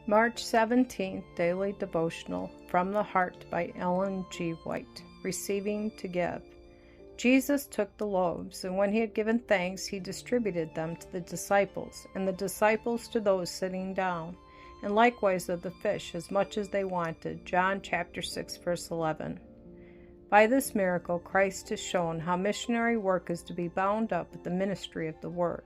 March 17th, Daily Devotional from the Heart by Ellen G. White. Receiving to give. Jesus took the loaves, and when he had given thanks, he distributed them to the disciples, and the disciples to those sitting down, and likewise of the fish as much as they wanted. John chapter 6, verse 11. By this miracle, Christ has shown how missionary work is to be bound up with the ministry of the Word.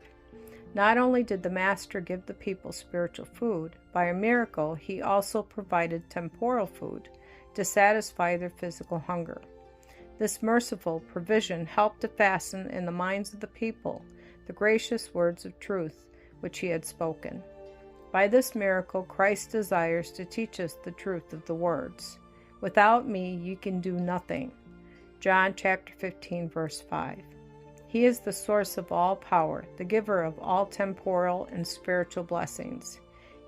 Not only did the Master give the people spiritual food, by a miracle he also provided temporal food to satisfy their physical hunger. This merciful provision helped to fasten in the minds of the people the gracious words of truth which he had spoken. By this miracle, Christ desires to teach us the truth of the words. Without me you can do nothing. John chapter 15, verse 5. He is the source of all power, the giver of all temporal and spiritual blessings.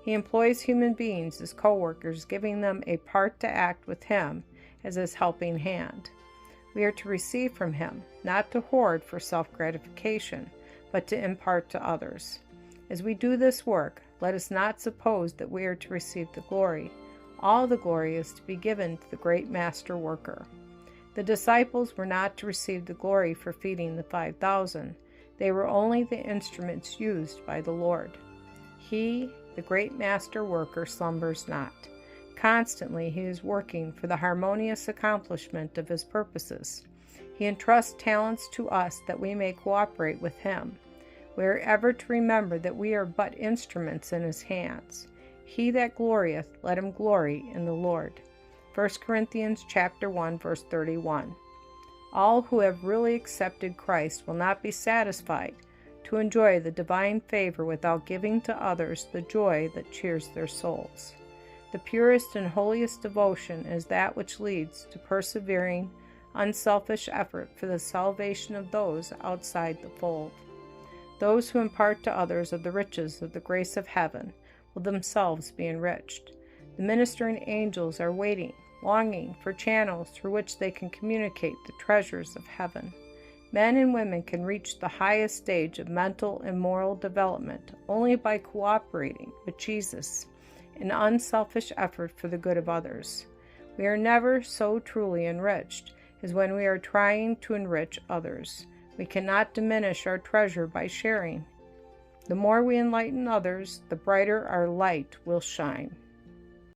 He employs human beings as co-workers, giving them a part to act with him as his helping hand. We are to receive from him, not to hoard for self-gratification, but to impart to others. As we do this work, let us not suppose that we are to receive the glory. All the glory is to be given to the great Master Worker. The disciples were not to receive the glory for feeding the 5,000. They were only the instruments used by the Lord. He, the great Master Worker, slumbers not. Constantly he is working for the harmonious accomplishment of his purposes. He entrusts talents to us that we may cooperate with him. We are ever to remember that we are but instruments in his hands. He that glorieth, let him glory in the Lord. 1 Corinthians chapter 1, verse 31. All who have really accepted Christ will not be satisfied to enjoy the divine favor without giving to others the joy that cheers their souls. The purest and holiest devotion is that which leads to persevering, unselfish effort for the salvation of those outside the fold. Those who impart to others of the riches of the grace of heaven will themselves be enriched. The ministering angels are waiting, longing for channels through which they can communicate the treasures of heaven. Men and women can reach the highest stage of mental and moral development only by cooperating with Jesus in unselfish effort for the good of others. We are never so truly enriched as when we are trying to enrich others. We cannot diminish our treasure by sharing. The more we enlighten others, the brighter our light will shine.